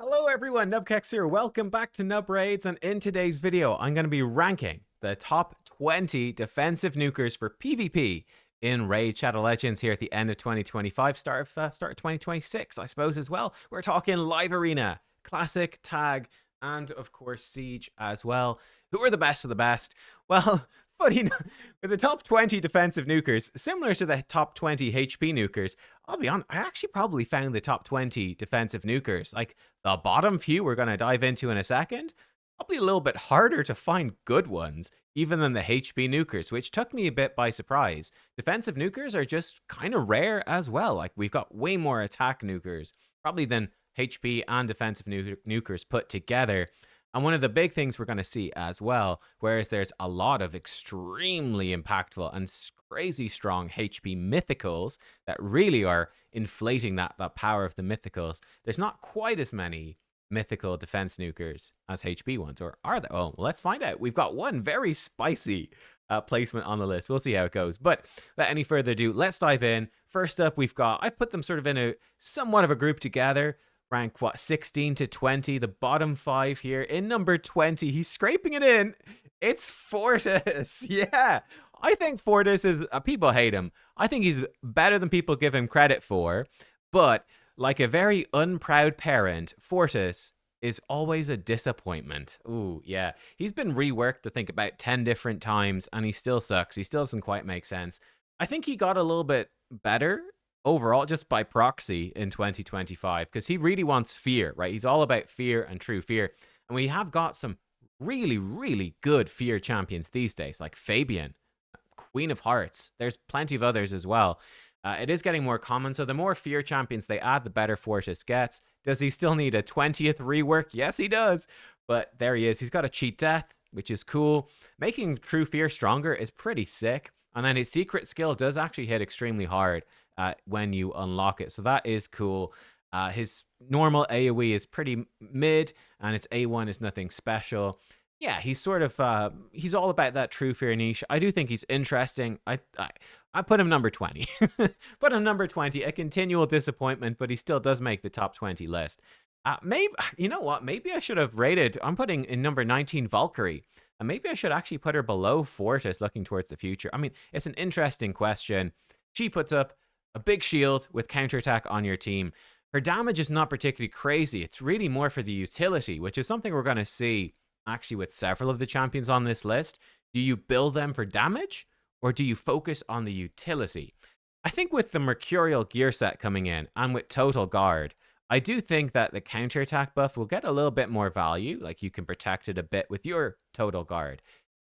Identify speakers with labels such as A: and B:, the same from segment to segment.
A: Hello everyone, nubkeks here. Welcome back to Nub Raids, and in today's video, I'm going to be ranking the top 20 defensive nukers for PvP in Raid Shadow Legends here at the end of 2025, start of 2026, I suppose, as well. We're talking Live Arena, Classic, Tag, and of course Siege as well. Who are the best of the best? Well, funny, with the top 20 defensive nukers, similar to the top 20 HP nukers, I'll be honest, I actually probably found the top 20 defensive nukers, like the bottom few we're going to dive into in a second, probably a little bit harder to find good ones, even than the HP nukers, which took me a bit by surprise. Defensive nukers are just kind of rare as well. Like, we've got way more attack nukers, probably than HP and defensive nukers put together. And one of the big things we're going to see as well, whereas there's a lot of extremely impactful and crazy strong HP mythicals that really are inflating that power of the mythicals, there's not quite as many mythical defense nukers as HP ones, or are there? Oh, well, let's find out. We've got one very spicy placement on the list. We'll see how it goes. But without any further ado, let's dive in. First up, I've put them sort of in a somewhat of a group together. Rank, 16 to 20, the bottom 5 here. In number 20, he's scraping it in. It's Fortis. Yeah, I think Fortis is, people hate him. I think he's better than people give him credit for. But like a very unproud parent, Fortis is always a disappointment. Ooh, yeah. He's been reworked, I think, about 10 different times, and he still sucks. He still doesn't quite make sense. I think he got a little bit better overall, just by proxy in 2025, because he really wants fear, right? He's all about fear and true fear. And we have got some really, really good fear champions these days, like Fabian, Queen of Hearts. There's plenty of others as well. It is getting more common, so the more fear champions they add, the better Fortis gets. Does he still need a 20th rework? Yes, he does. But there he is. He's got a cheat death, which is cool. Making true fear stronger is pretty sick. And then his secret skill does actually hit extremely hard when you unlock it. So that is cool. His normal AoE is pretty mid, and his A1 is nothing special. Yeah, he's sort of he's all about that true fear niche. I do think he's interesting. I put him number 20. Put him number 20. A continual disappointment, but he still does make the top 20 list. Maybe, you know what? Maybe I should have rated. I'm putting in number 19 Valkyrie. And maybe I should actually put her below Fortis, looking towards the future. I mean, it's an interesting question. She puts up a big shield with counterattack on your team. Her damage is not particularly crazy. It's really more for the utility, which is something we're going to see actually with several of the champions on this list. Do you build them for damage, or do you focus on the utility? I think with the Mercurial gear set coming in, and with Total Guard, I do think that the counterattack buff will get a little bit more value. Like, you can protect it a bit with your Total Guard.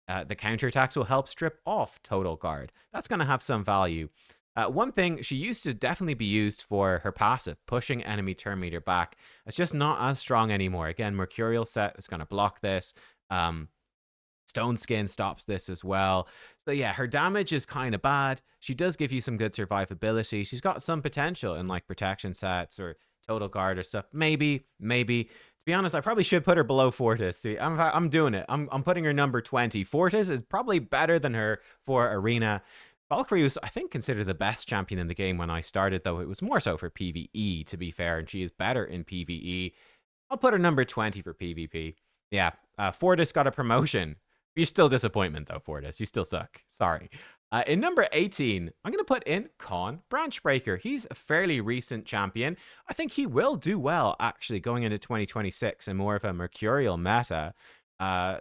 A: The counterattacks will help strip off Total Guard. That's going to have some value. One thing, she used to definitely be used for her passive, pushing enemy turn meter back. It's just not as strong anymore. Again, Mercurial set is going to block this. Stone Skin stops this as well. So yeah, her damage is kind of bad. She does give you some good survivability. She's got some potential in like protection sets or Total Guard or stuff. Maybe. To be honest, I probably should put her below Fortis. See, I'm doing it. I'm putting her number 20. Fortis is probably better than her for Arena. Valkyrie was, I think, considered the best champion in the game when I started, though it was more so for PvE, to be fair, and she is better in PvE. I'll put her number 20 for PvP. Yeah, Fortis got a promotion. You're still disappointment, though, Fortis. You still suck. Sorry. In number 18, I'm going to put in Khan Branchbreaker. He's a fairly recent champion. I think he will do well, actually, going into 2026 and more of a Mercurial meta.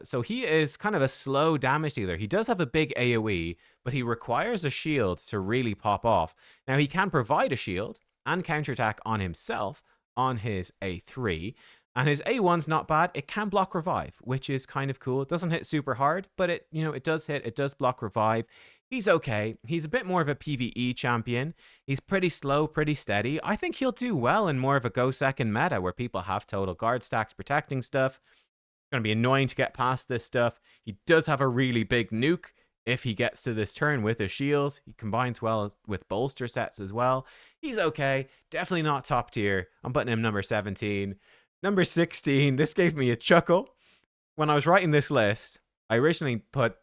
A: So he is kind of a slow damage dealer. He does have a big AoE, but he requires a shield to really pop off. Now, he can provide a shield and counterattack on himself on his A3. And his A1's not bad. It can block revive, which is kind of cool. It doesn't hit super hard, but it does hit. It does block revive. He's okay. He's a bit more of a PvE champion. He's pretty slow, pretty steady. I think he'll do well in more of a go second meta where people have total guard stacks protecting stuff. It's going to be annoying to get past this stuff. He does have a really big nuke if he gets to this turn with a shield. He combines well with bolster sets as well. He's okay. Definitely not top tier. I'm putting him number 17. Number 16, this gave me a chuckle. When I was writing this list, I originally put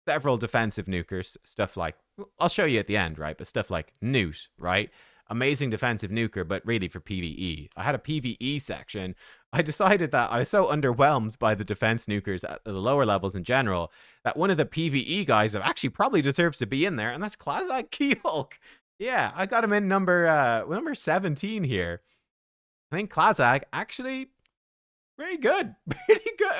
A: several defensive nukers, stuff like, I'll show you at the end, right? But stuff like Newt, right? amazing defensive nuker, but really for PvE. I had a PvE section. I decided that I was so underwhelmed by the defense nukers at the lower levels in general that one of the PvE guys that actually probably deserves to be in there, and that's Klazak Keyhulk. Yeah, I got him in number 17 here. I think Klazak actually very good. Pretty good.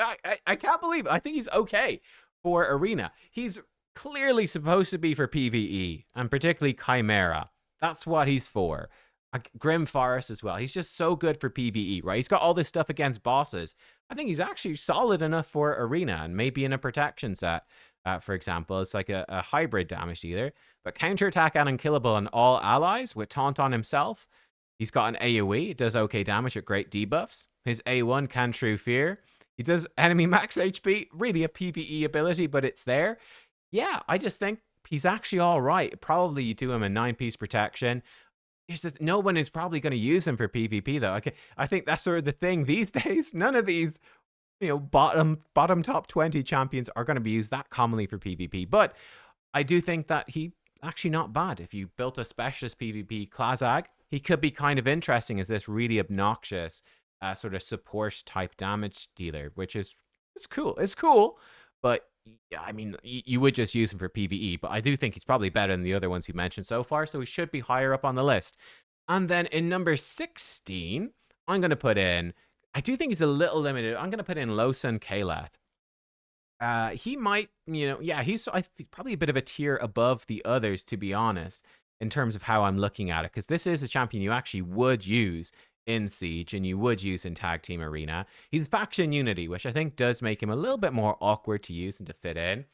A: I can't believe it. I think he's okay for Arena. He's clearly supposed to be for PvE, and particularly Chimera. That's what he's for. Grim Forest as well. He's just so good for PvE, right? He's got all this stuff against bosses. I think he's actually solid enough for Arena, and maybe in a protection set, for example. It's like a hybrid damage dealer. But counterattack and unkillable on all allies with Taunt on himself. He's got an AoE. It does okay damage with great debuffs. His A1 can True Fear. He does enemy max HP. Really a PvE ability, but it's there. Yeah, I just think he's actually all right. Probably you do him a 9-piece protection. No one is probably going to use him for PvP, though. Okay, I think that's sort of the thing these days. None of these, bottom top 20 champions are going to be used that commonly for PvP. But I do think that he actually not bad. If you built a specialist PvP Klazak, he could be kind of interesting as this really obnoxious sort of support type damage dealer, which is it's cool. It's cool, but yeah, I mean, you would just use him for PvE. But I do think he's probably better than the other ones you mentioned so far, so he should be higher up on the list. And then in number 16, I'm going to put in. I do think he's a little limited. I'm going to put in Losan Kaleth. He might, he's probably a bit of a tier above the others, to be honest, in terms of how I'm looking at it, because this is a champion you actually would use in Siege and you would use in Tag Team Arena. He's faction unity, which I think does make him a little bit more awkward to use and to fit in.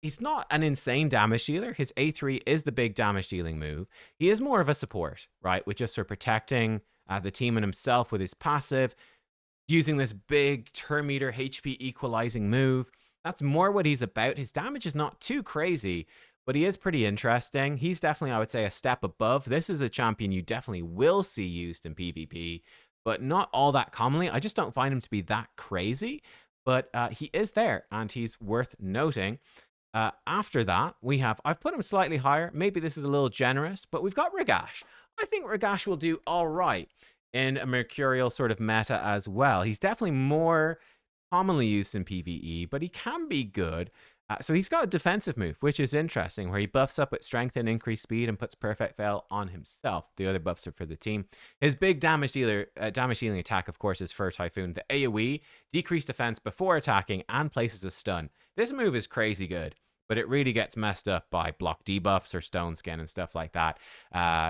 A: He's not an insane damage dealer. His A3 is the big damage dealing move. He is more of a support, right, with just sort of protecting the team and himself with his passive, using this big turn meter HP equalizing move. That's more what he's about. His damage is not too crazy, but he is pretty interesting. He's definitely, I would say, a step above. This is a champion you definitely will see used in PvP, but not all that commonly. I just don't find him to be that crazy, but he is there, and he's worth noting. After that, I've put him slightly higher. Maybe this is a little generous, but we've got Ragash. I think Ragash will do all right in a Mercurial sort of meta as well. He's definitely more commonly used in PvE, but he can be good. So he's got a defensive move, which is interesting, where he buffs up with strength and increased speed and puts perfect fail on himself. The other buffs are for the team. His big damage dealing attack, of course, is Fur Typhoon. The AoE, decreased defense before attacking and places a stun. This move is crazy good, but it really gets messed up by block debuffs or stone skin and stuff like that.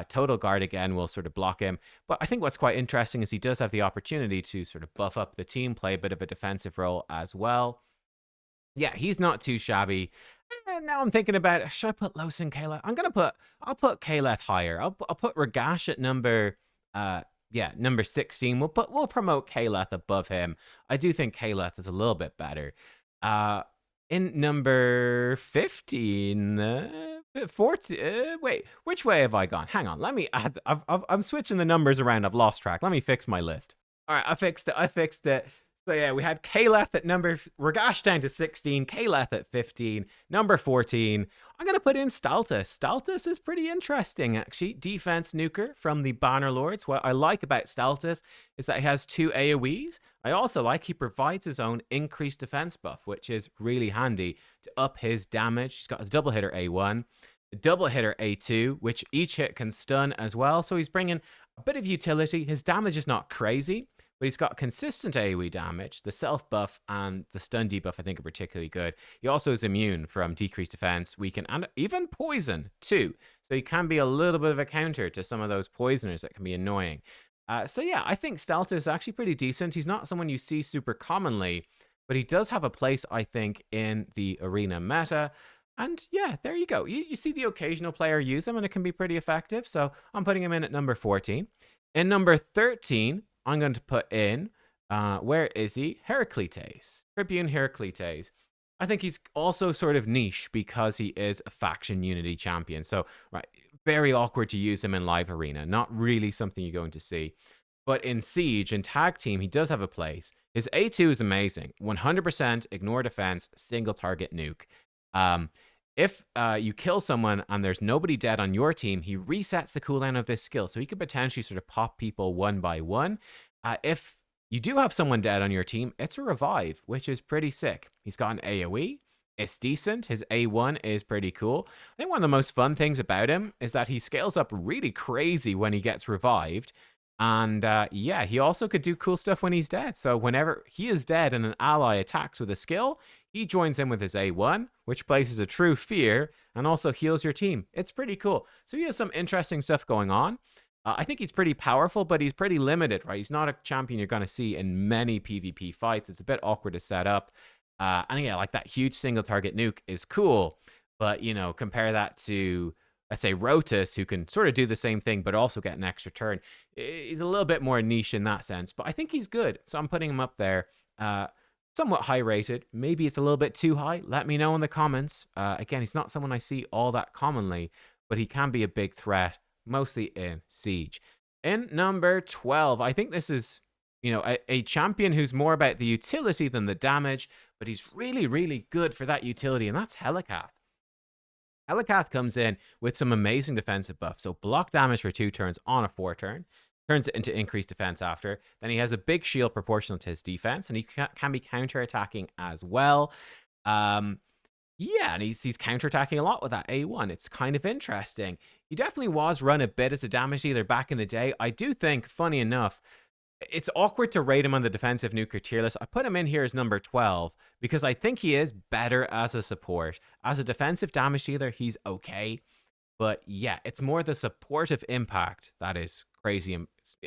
A: Total guard again will sort of block him. But I think what's quite interesting is he does have the opportunity to sort of buff up the team, play a bit of a defensive role as well. Yeah, he's not too shabby. And now I'm thinking about, should I put Losan Kaleth? I'll put Kaleth higher. I'll put Ragash at number 16. We'll promote Kaleth above him. I do think Kaleth is a little bit better. In number 15, 14, wait, which way have I gone? Hang on, let me add, I'm switching the numbers around. I've lost track. Let me fix my list. All right, I fixed it. So yeah, we had Kaleth at Ragash down to 16, Kaleth at 15, number 14. I'm going to put in Staltus. Staltus is pretty interesting, actually. Defense nuker from the Bannerlords. What I like about Staltus is that he has 2 AoEs. I also like he provides his own increased defense buff, which is really handy to up his damage. He's got a double hitter A1, a double hitter A2, which each hit can stun as well. So he's bringing a bit of utility. His damage is not crazy, but he's got consistent AoE damage. The self buff and the stun debuff I think are particularly good. He also is immune from decreased defense, weaken, and even poison too. So he can be a little bit of a counter to some of those poisoners that can be annoying. So yeah, I think Staltus is actually pretty decent. He's not someone you see super commonly, but he does have a place, I think, in the arena meta. And yeah, there you go. You see the occasional player use him, and it can be pretty effective. So I'm putting him in at number 14. In number 13, I'm going to put in, where is he? Heraclites. Tribune Heraclites. I think he's also sort of niche because he is a faction unity champion. So, right, very awkward to use him in live arena. Not really something you're going to see. But in Siege and Tag Team, he does have a place. His A2 is amazing. 100% ignore defense, single target nuke. If you kill someone and there's nobody dead on your team, he resets the cooldown of this skill. So he could potentially sort of pop people one by one. If you do have someone dead on your team, it's a revive, which is pretty sick. He's got an AoE. It's decent. His A1 is pretty cool. I think one of the most fun things about him is that he scales up really crazy when he gets revived. And yeah, he also could do cool stuff when he's dead. So whenever he is dead and an ally attacks with a skill, he joins in with his A1, which places a true fear and also heals your team. It's pretty cool. So he has some interesting stuff going on. I think he's pretty powerful, but he's pretty limited, right? He's not a champion you're going to see in many PvP fights. It's a bit awkward to set up. And yeah, like that huge single target nuke is cool. But, you know, compare that to, let's say, Rotus, who can sort of do the same thing, but also get an extra turn. He's a little bit more niche in that sense, but I think he's good. So I'm putting him up there. Somewhat high rated. Maybe it's a little bit too high. Let me know in the comments. Again, he's not someone I see all that commonly, but he can be a big threat, mostly in Siege. In number 12, I think this is, you know, a champion who's more about the utility than the damage, but he's really, really good for that utility, and that's Helicath. Helicath comes in with some amazing defensive buffs. So block damage for 2 turns on a 4 turn. Turns it into increased defense after. Then he has a big shield proportional to his defense, and he can be counterattacking as well. Yeah, and he's counterattacking a lot with that A1. It's kind of interesting. He definitely was run a bit as a damage dealer back in the day. I do think, funny enough, it's awkward to rate him on the defensive nuker tier list. I put him in here as number 12 because I think he is better as a support. As a defensive damage dealer, he's okay. But yeah, it's more the supportive impact that is crazy.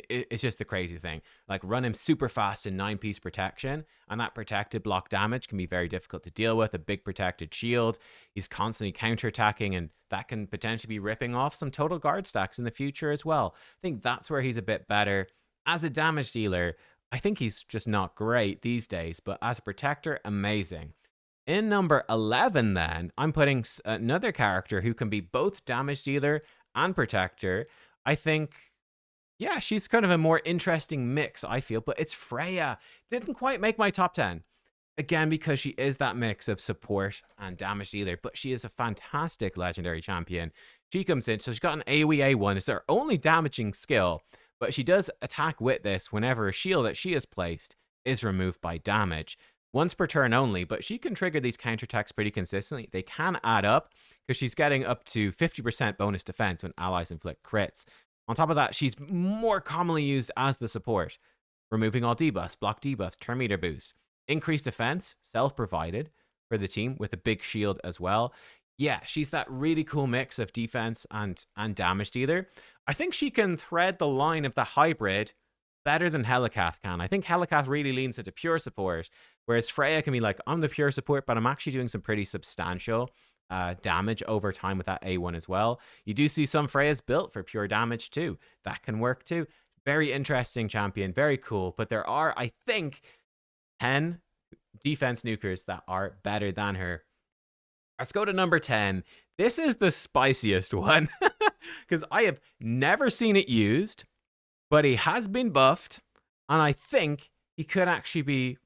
A: It's just the crazy thing. Like, run him super fast in 9-piece protection, and that protected block damage can be very difficult to deal with. A big protected shield. He's constantly counterattacking, and that can potentially be ripping off some total guard stacks in the future as well. I think that's where he's a bit better. As a damage dealer, I think he's just not great these days, but as a protector, amazing. In number 11, then, I'm putting another character who can be both damage dealer and protector. I think, yeah, she's kind of a more interesting mix, I feel, but it's Freya. Didn't quite make my top 10. Again, because she is that mix of support and damage dealer, but she is a fantastic legendary champion. She comes in, so she's got an AoE A1. It's her only damaging skill, but she does attack with this whenever a shield that she has placed is removed by damage. Once per turn only, but she can trigger these counterattacks pretty consistently. They can add up because she's getting up to 50% bonus defense when allies inflict crits. On top of that, she's more commonly used as the support, removing all debuffs, block debuffs, turn meter boost, increased defense, self-provided for the team with a big shield as well. Yeah, she's that really cool mix of defense and damage dealer. I think she can thread the line of the hybrid better than Helicath can. I think Helicath really leans into pure support, whereas Freya can be like, I'm the pure support, but I'm actually doing some pretty substantial damage over time with that A1 as well. You do see some Freyas built for pure damage too. That can work too. Very interesting champion, very cool. But there are, I think, 10 defense nukers that are better than her. Let's go to number 10. This is the spiciest one because I have never seen it used, but he has been buffed, and I think he could actually be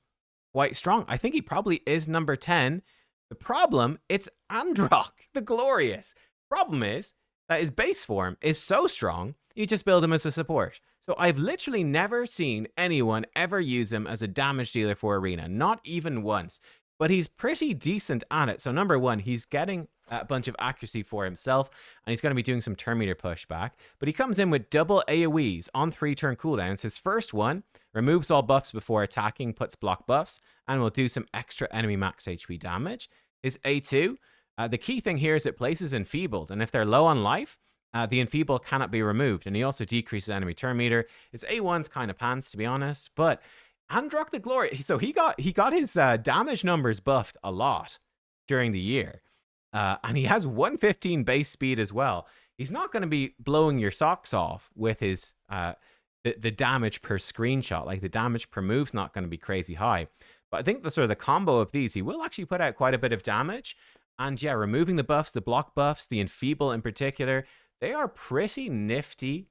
A: quite strong. I think he probably is number 10. The problem, it's Androck, the Glorious. Problem is that his base form is so strong, you just build him as a support. So I've literally never seen anyone ever use him as a damage dealer for Arena, not even once. But he's pretty decent at it. So number 1, he's getting a bunch of accuracy for himself, and he's going to be doing some turn meter pushback. But he comes in with double AoEs on 3-turn cooldowns. His first one removes all buffs before attacking, puts block buffs, and will do some extra enemy max HP damage. His A2, the key thing here is it places enfeebled, and if they're low on life, the enfeeble cannot be removed, and he also decreases enemy turn meter. His A1's kind of pants, to be honest, but Androck the Glory, so he got his damage numbers buffed a lot during the year, and he has 115 base speed as well. He's not going to be blowing your socks off with his the damage per screenshot. Like, the damage per move's not going to be crazy high, but I think the sort of the combo of these, he will actually put out quite a bit of damage. And yeah, removing the buffs, the block buffs, the enfeeble in particular, they are pretty nifty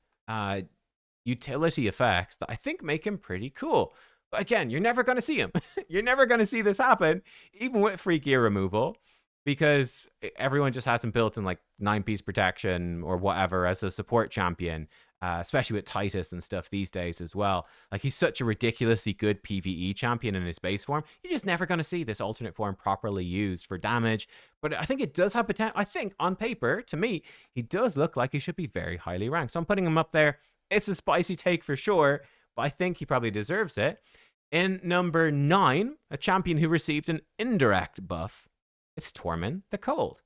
A: utility effects that I think make him pretty cool. But again, you're never going to see him. You're never going to see this happen, even with free gear removal, because everyone just has him built in like 9-piece protection or whatever as a support champion, especially with Titus and stuff these days as well. Like, he's such a ridiculously good PvE champion in his base form. You're just never going to see this alternate form properly used for damage. But I think it does have potential. I think on paper, to me, he does look like he should be very highly ranked. So I'm putting him up there. It's a spicy take for sure, but I think he probably deserves it. In number 9, a champion who received an indirect buff, it's Tormin the Cold.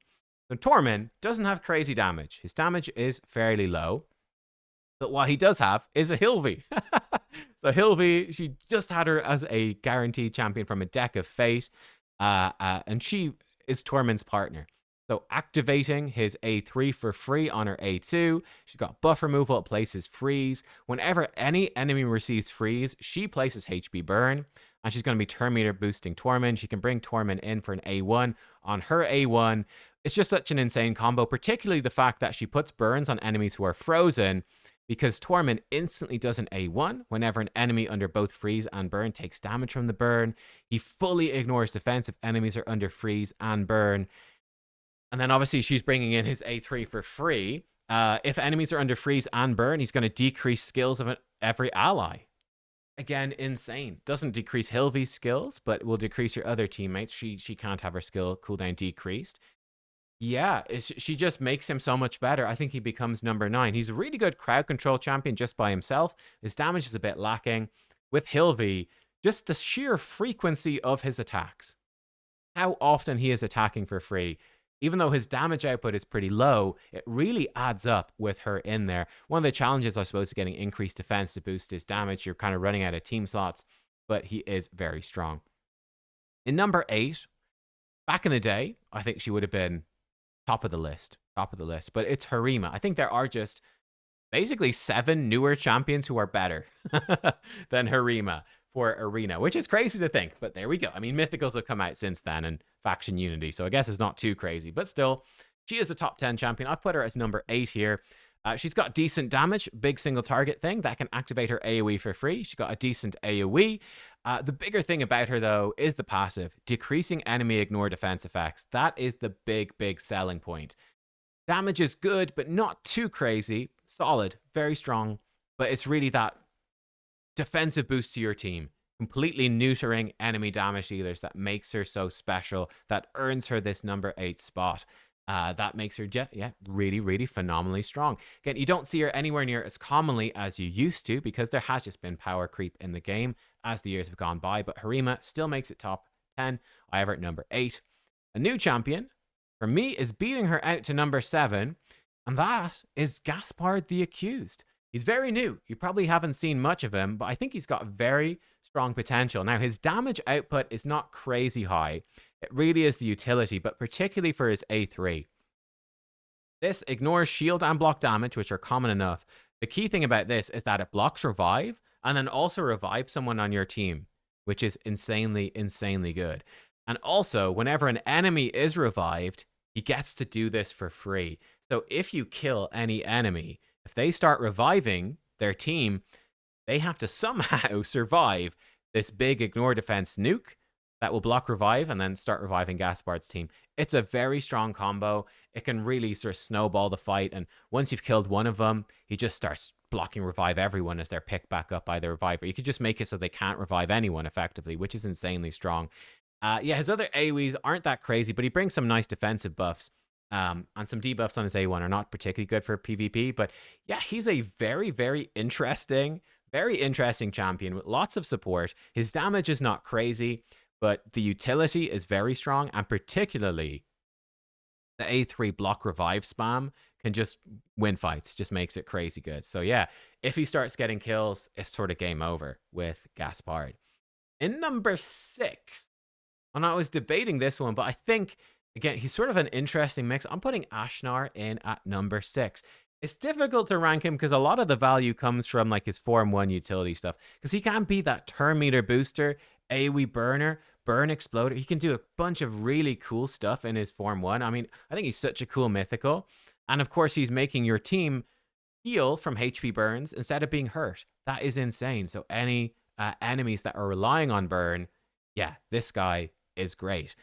A: So Tormin doesn't have crazy damage. His damage is fairly low. But what he does have is a Hilvi. So Hilvi, she just had her as a guaranteed champion from a deck of Fate. And she is Tormin's partner. So activating his A3 for free on her A2. She's got buff removal, it places freeze. Whenever any enemy receives freeze, she places HP burn. And she's going to be turn meter boosting Tormin. She can bring Tormin in for an A1 on her A1. It's just such an insane combo, particularly the fact that she puts burns on enemies who are frozen, because Tormin instantly does an A1 whenever an enemy under both freeze and burn takes damage from the burn. He fully ignores defense if enemies are under freeze and burn. And then obviously she's bringing in his A3 for free. If enemies are under freeze and burn, he's going to decrease skills of every ally. Again, insane. Doesn't decrease Hilvi's skills, but will decrease your other teammates. She can't have her skill cooldown decreased. Yeah, she just makes him so much better. I think he becomes number 9. He's a really good crowd control champion just by himself. His damage is a bit lacking. With Hilvi, just the sheer frequency of his attacks. How often he is attacking for free. Even though his damage output is pretty low, it really adds up with her in there. One of the challenges, I suppose, is getting increased defense to boost his damage. You're kind of running out of team slots, but he is very strong. In number 8, back in the day, I think she would have been top of the list, but it's Harima. I think there are just basically 7 newer champions who are better than Harima for Arena, which is crazy to think, but there we go. I mean, Mythicals have come out since then and Faction Unity, so I guess it's not too crazy, but still, she is a top 10 champion. I've put her as number 8 here. She's got decent damage, big single target thing that can activate her AoE for free. She's got a decent AoE. The bigger thing about her, though, is the passive. Decreasing enemy ignore defense effects. That is the big selling point. Damage is good, but not too crazy. Solid, very strong, but it's really that defensive boost to your team. Completely neutering enemy damage dealers that makes her so special, that earns her this number 8 spot. That makes her, really phenomenally strong. Again, you don't see her anywhere near as commonly as you used to because there has just been power creep in the game as the years have gone by, but Harima still makes it top 10. I have her at number 8. A new champion, for me, is beating her out to number 7, and that is Gaspard the Accused. He's very new. You probably haven't seen much of him, but I think he's got very strong potential. Now, his damage output is not crazy high. It really is the utility, but particularly for his A3. This ignores shield and block damage, which are common enough. The key thing about this is that it blocks revive, and then also revives someone on your team, which is insanely good. And also, whenever an enemy is revived, he gets to do this for free. So if you kill any enemy, if they start reviving their team, they have to somehow survive this big ignore defense nuke that will block revive and then start reviving Gaspard's team. It's a very strong combo. It can really sort of snowball the fight, and once you've killed one of them, he just starts blocking revive everyone as they're picked back up by the reviver. You could just make it so they can't revive anyone effectively, which is insanely strong. His other AoEs aren't that crazy, but he brings some nice defensive buffs. And some debuffs on his A1 are not particularly good for PvP, but yeah, he's a very interesting champion with lots of support. His damage is not crazy, but the utility is very strong, and particularly the A3 block revive spam can just win fights, just makes it crazy good. So yeah, if he starts getting kills, it's sort of game over with Gaspard. In number 6, and I was debating this one, but I think, again, he's sort of an interesting mix. I'm putting Ashnar in at number 6. It's difficult to rank him because a lot of the value comes from like his Form 1 utility stuff, because he can be that turn meter booster, AoE burner, burn exploder. He can do a bunch of really cool stuff in his Form 1. I mean, I think he's such a cool mythical. And of course, he's making your team heal from HP burns instead of being hurt. That is insane. So any enemies that are relying on burn, yeah, this guy is great.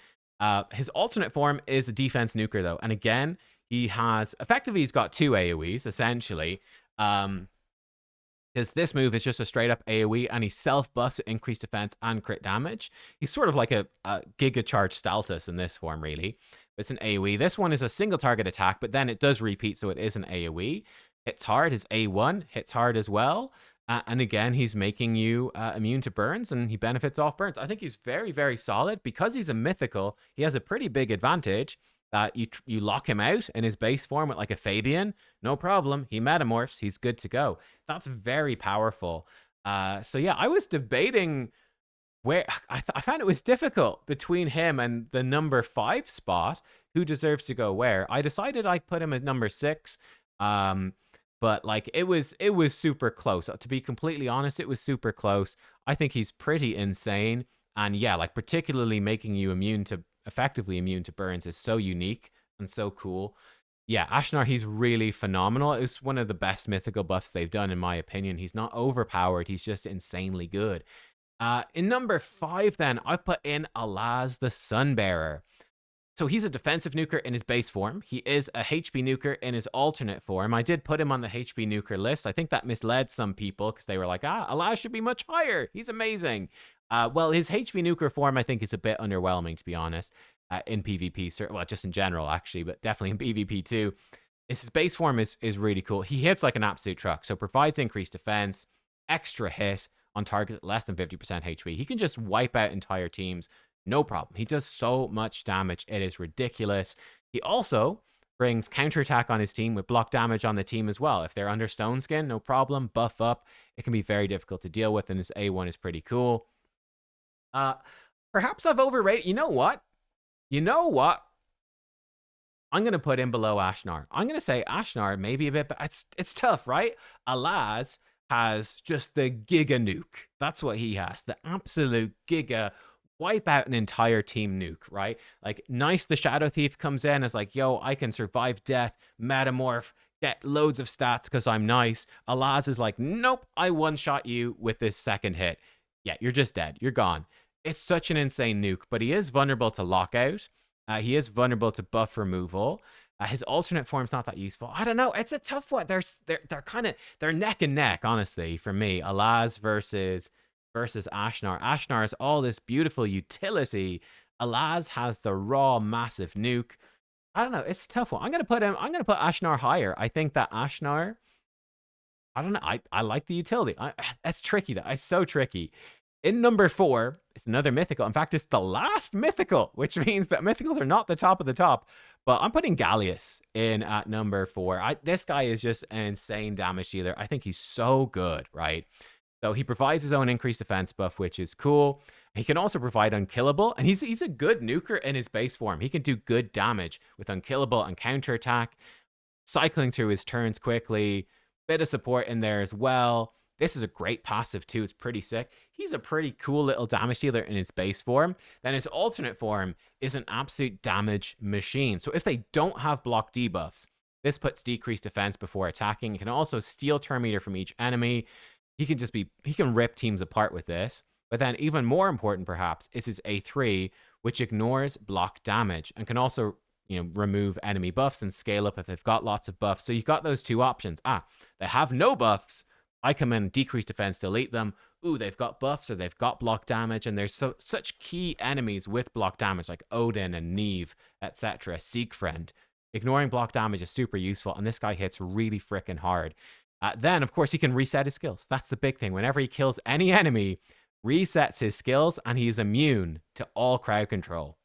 A: His alternate form is a defense nuker, though. And again, he's got two AoEs, essentially. Because this move is just a straight up AoE, and he self buffs increased defense and crit damage. He's sort of like a Giga Charge Staltus in this form, really. It's an AoE. This one is a single target attack, but then it does repeat, so it is an AoE. Hits hard, his A1 hits hard as well. And again, he's making you immune to burns, and he benefits off burns. I think he's very, very solid. Because he's a mythical, he has a pretty big advantage. You lock him out in his base form with like a Fabian, no problem. He metamorphs, he's good to go. That's very powerful. So yeah, I was debating where I found it was difficult between him and the number 5 spot, who deserves to go where. I decided I'd put him at number 6. But like it was super close. To be completely honest, it was super close. I think he's pretty insane. And yeah, like particularly making you effectively immune to burns is so unique and so cool. Yeah, Ashnar, he's really phenomenal. It's one of the best mythical buffs they've done, in my opinion. He's not overpowered. He's just insanely good. In number 5, then, I've put in Alaz the Sunbearer. So he's a defensive nuker in his base form. He is a HP nuker in his alternate form. I did put him on the HP nuker list. I think that misled some people because they were like, Alaz should be much higher. He's amazing. Well, his HP nuker form, I think, is a bit underwhelming, to be honest, in PvP. Well, just in general, actually, but definitely in PvP too. His base form is really cool. He hits like an absolute truck, so provides increased defense, extra hit on targets at less than 50% HP. He can just wipe out entire teams, no problem. He does so much damage. It is ridiculous. He also brings counterattack on his team with block damage on the team as well. If they're under Stone Skin, no problem. Buff up. It can be very difficult to deal with, and his A1 is pretty cool. Perhaps I've overrated. You know what? I'm going to put him below Ashnar. I'm going to say Ashnar maybe a bit, but it's tough, right? Alaz has just the giga nuke. That's what he has. The absolute giga wipe out an entire team nuke, right? Like, nice, the Shadow Thief comes in as like, yo, I can survive death, metamorph, get loads of stats because I'm nice. Alaz is like, nope, I one-shot you with this second hit. Yeah, you're just dead. You're gone. It's such an insane nuke, but he is vulnerable to lockout. He is vulnerable to buff removal. His alternate form's not that useful. I don't know. It's a tough one. They're neck and neck, honestly, for me. Alaz versus Ashnar. Ashnar has all this beautiful utility. Alaz has the raw, massive nuke. I don't know. It's a tough one. I'm gonna put Ashnar higher. I think that Ashnar, I don't know. I like the utility. That's tricky, though. It's so tricky. In number 4, it's another mythical. In fact, it's the last mythical, which means that mythicals are not the top of the top. But I'm putting Gallius in at number 4. This guy is just an insane damage dealer. I think he's so good, right? So he provides his own increased defense buff, which is cool. He can also provide unkillable, and he's a good nuker in his base form. He can do good damage with unkillable and counterattack, cycling through his turns quickly, bit of support in there as well. This is a great passive too. It's pretty sick. He's a pretty cool little damage dealer in his base form. Then his alternate form is an absolute damage machine. So if they don't have block debuffs, this puts decreased defense before attacking. It can also steal turn meter from each enemy. He can rip teams apart with this. But then even more important perhaps is his A3, which ignores block damage and can also, remove enemy buffs and scale up if they've got lots of buffs. So you've got those two options. They have no buffs. I come in, decrease defense, delete them. Ooh, they've got buffs or they've got block damage, and there's such key enemies with block damage like Odin and Neve, etc. Siegfried. Ignoring block damage is super useful, and this guy hits really freaking hard. Then, of course, he can reset his skills. That's the big thing. Whenever he kills any enemy, resets his skills, and he's immune to all crowd control.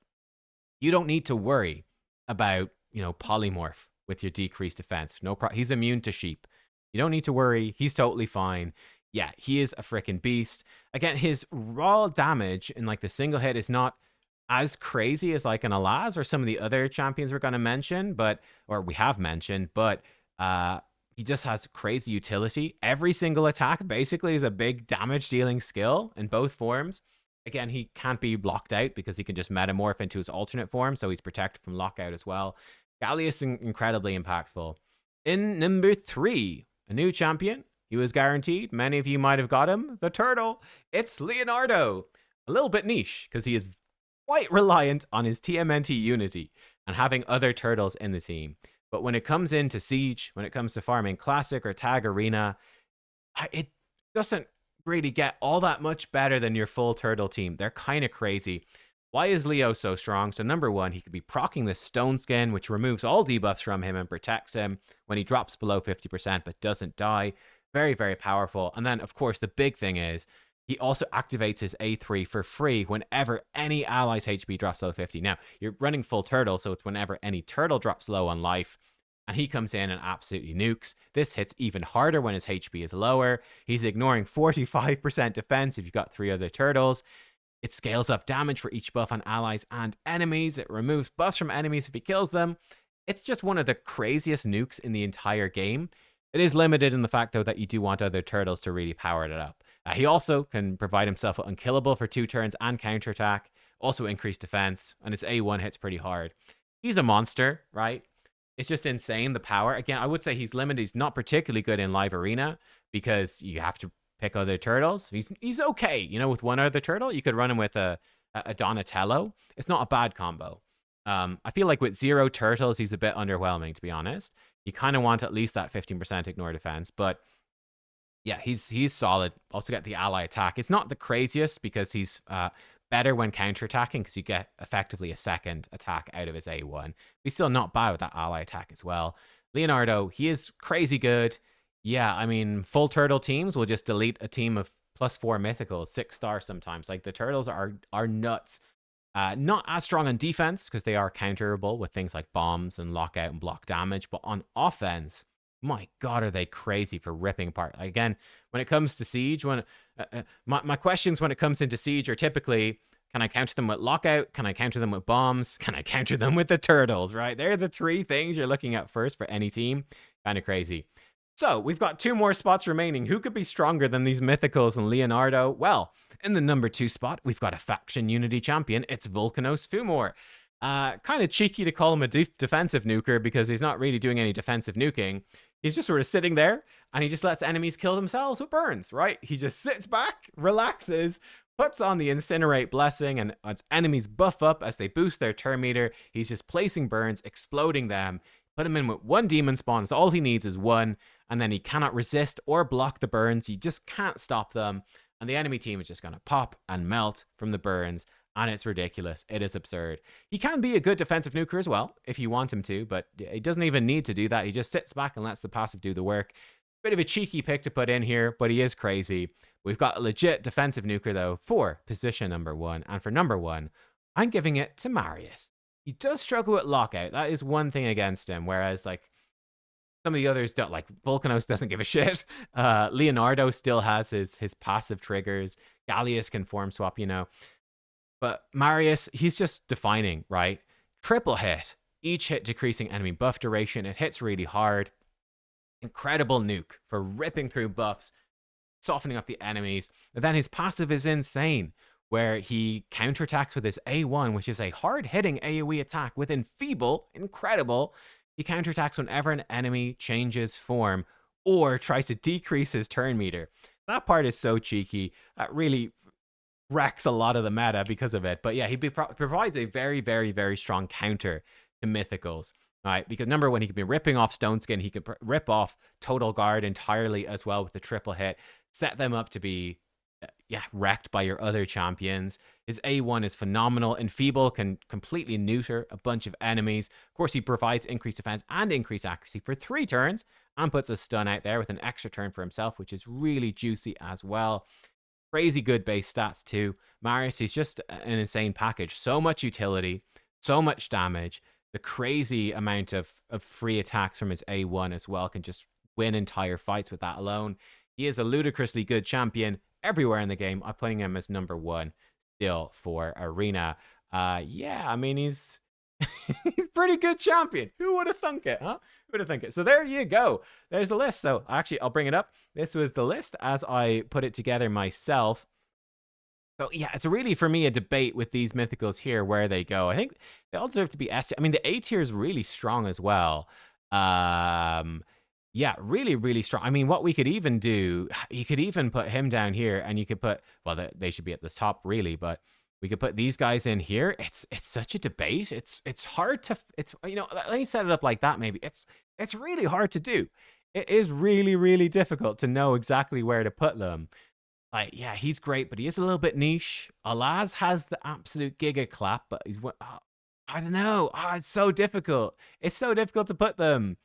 A: You don't need to worry about, polymorph with your decreased defense. He's immune to sheep. You don't need to worry. He's totally fine. Yeah, he is a freaking beast. Again, his raw damage in like the single hit is not as crazy as like an Alaz or some of the other champions we're going to mention, or we have mentioned, but he just has crazy utility. Every single attack basically is a big damage dealing skill in both forms. Again, he can't be blocked out because he can just metamorph into his alternate form, so he's protected from lockout as well. Gallius is incredibly impactful. In number 3, a new champion. He was guaranteed. Many of you might have got him. The turtle. It's Leonardo. A little bit niche because he is quite reliant on his TMNT Unity and having other turtles in the team. But when it comes into Siege, when it comes to farming Classic or Tag Arena, it doesn't really get all that much better than your full turtle team. They're kind of crazy. Why is Leo so strong? So number one, he could be proccing this stone skin, which removes all debuffs from him and protects him when he drops below 50%, but doesn't die. Very, very powerful. And then, of course, the big thing is he also activates his A3 for free whenever any ally's HP drops below 50. Now, you're running full turtle, so it's whenever any turtle drops low on life, and he comes in and absolutely nukes. This hits even harder when his HP is lower. He's ignoring 45% defense if you've got 3 other turtles. It scales up damage for each buff on allies and enemies. It removes buffs from enemies if he kills them. It's just one of the craziest nukes in the entire game. It is limited in the fact, though, that you do want other turtles to really power it up. He also can provide himself unkillable for 2 turns and counterattack, also increased defense, and his A1 hits pretty hard. He's a monster, right? It's just insane, the power. Again, I would say he's limited. He's not particularly good in live arena because you have to pick other turtles. He's okay. You know, with one other turtle, you could run him with a Donatello. It's not a bad combo. I feel like with 0 turtles, he's a bit underwhelming, to be honest. You kind of want at least that 15% ignore defense, but yeah, he's solid. Also get the ally attack. It's not the craziest because he's better when counterattacking because you get effectively a second attack out of his A1. He's still not bad with that ally attack as well. Leonardo, he is crazy good. Yeah, I mean, full turtle teams will just delete a team of +4 mythicals, 6-star sometimes. Like, the turtles are nuts. Not as strong on defense because they are counterable with things like bombs and lockout and block damage, but on offense, my God, are they crazy for ripping apart. Again, when it comes to Siege, my questions when it comes into Siege are typically, can I counter them with lockout? Can I counter them with bombs? Can I counter them with the turtles, right? They're the 3 things you're looking at first for any team. Kind of crazy. So we've got 2 more spots remaining. Who could be stronger than these mythicals and Leonardo? Well, in the number 2 spot, we've got a faction unity champion. It's Volcanos Fumor. Kind of cheeky to call him a defensive nuker because he's not really doing any defensive nuking. He's just sort of sitting there and he just lets enemies kill themselves with burns, right? He just sits back, relaxes, puts on the Incinerate Blessing, and as enemies buff up as they boost their turn meter, he's just placing burns, exploding them. Put him in with 1 demon spawn, so all he needs is 1, and then he cannot resist or block the burns. You just can't stop them, and the enemy team is just going to pop and melt from the burns, and it's ridiculous. It is absurd. He can be a good defensive nuker as well, if you want him to, but he doesn't even need to do that. He just sits back and lets the passive do the work. Bit of a cheeky pick to put in here, but he is crazy. We've got a legit defensive nuker, though, for position number 1, and for number 1, I'm giving it to Marius. He does struggle with lockout. That is one thing against him, whereas, like, some of the others don't. Like, Volcanos doesn't give a shit. Leonardo still has his passive triggers. Gallius can form swap, you know. But Marius, he's just defining, right? Triple hit. Each hit decreasing enemy buff duration. It hits really hard. Incredible nuke for ripping through buffs, softening up the enemies. And then his passive is insane, where he counterattacks with his A1, which is a hard-hitting AoE attack with Enfeeble. Incredible. He counterattacks whenever an enemy changes form or tries to decrease his turn meter. That part is so cheeky. That really wrecks a lot of the meta because of it. But yeah, he provides a very, very, very strong counter to mythicals. Right, because number 1, he could be ripping off Stone Skin. He could rip off Total Guard entirely as well with the triple hit. Set them up to be wrecked by your other champions. His A1 is phenomenal. Enfeeble can completely neuter a bunch of enemies. Of course, he provides increased defense and increased accuracy for 3 turns and puts a stun out there with an extra turn for himself, which is really juicy as well. Crazy good base stats too. Marius, he's just an insane package. So much utility, so much damage. The crazy amount of free attacks from his A1 as well can just win entire fights with that alone. He is a ludicrously good champion everywhere in the game. I'm putting him as number 1 still for Arena. Yeah, I mean, he's he's pretty good champion. Who would have thunk it, huh? Who would have thunk it? So there you go. There's the list. So actually, I'll bring it up. This was the list as I put it together myself. So yeah, it's really, for me, a debate with these mythicals here, where they go. I think they all deserve to be S tier. I mean, the A tier is really strong as well. Yeah, really, really strong. I mean, what we could even do, you could even put him down here, and you could put, well, they should be at the top, really, but We could put these guys in here. It's such a debate. It's hard to let me set it up like that maybe. It's really hard to do. It is really, really difficult to know exactly where to put them. Like, yeah, he's great, but he is a little bit niche. Alaz has the absolute giga clap, but I don't know. It's so difficult. It's so difficult to put them.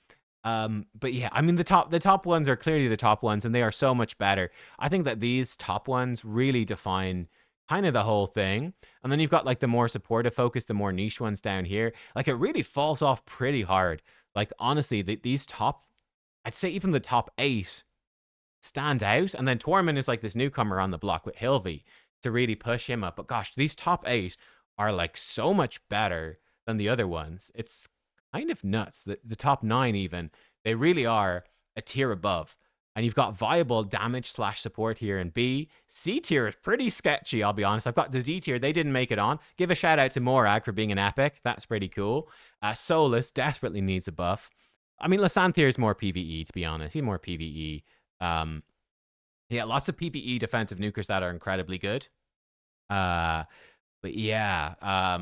A: But yeah, I mean the top ones are clearly the top ones, and they are so much better. I think that these top ones really define kind of the whole thing. And then you've got like the more supportive focus, the more niche ones down here. Like it really falls off pretty hard. Like honestly, these top, I'd say even the top 8 stand out. And then Tormund is like this newcomer on the block with Hilvi to really push him up. But gosh, these top 8 are like so much better than the other ones. It's kind of nuts. The top 9 even, they really are a tier above. And you've got viable damage / support here in B. C tier is pretty sketchy, I'll be honest. I've got the D tier. They didn't make it on. Give a shout out to Morag for being an epic. That's pretty cool. Solus desperately needs a buff. I mean, Lysanthier is more PvE, to be honest. He's more PvE. Yeah, lots of PvE defensive nukers that are incredibly good. But yeah, I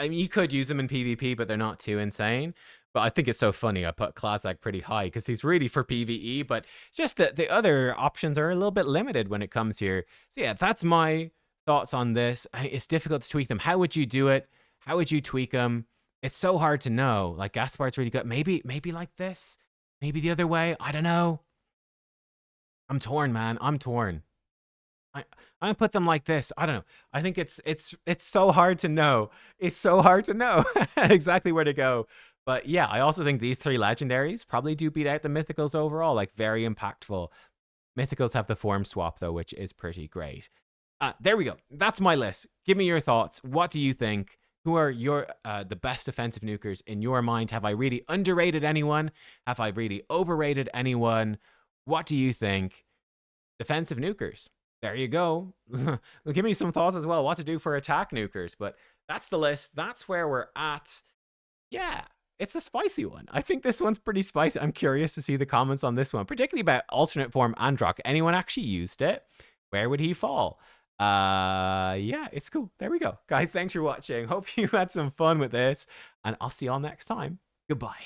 A: mean, you could use them in PvP, but they're not too insane. But I think it's so funny. I put Klazak pretty high because he's really for PvE, but just the other options are a little bit limited when it comes here. So yeah, that's my thoughts on this. It's difficult to tweak them. How would you do it? How would you tweak them? It's so hard to know. Like Gaspar's really good. Maybe like this. Maybe the other way. I don't know. I'm torn, man. I'm torn. I put them like this. I don't know. I think it's so hard to know. It's so hard to know exactly where to go. But yeah, I also think these 3 legendaries probably do beat out the mythicals overall. Like very impactful. Mythicals have the form swap though, which is pretty great. There we go. That's my list. Give me your thoughts. What do you think? Who are your the best defensive nukers in your mind? Have I really underrated anyone? Have I really overrated anyone? What do you think? Defensive nukers. There you go. Give me some thoughts as well. What to do for attack nukers. But that's the list. That's where we're at. Yeah, it's a spicy one. I think this one's pretty spicy. I'm curious to see the comments on this one, particularly about alternate form Androck. Anyone actually used it? Where would he fall? Yeah, it's cool. There we go. Guys, thanks for watching. Hope you had some fun with this, and I'll see y'all next time. Goodbye.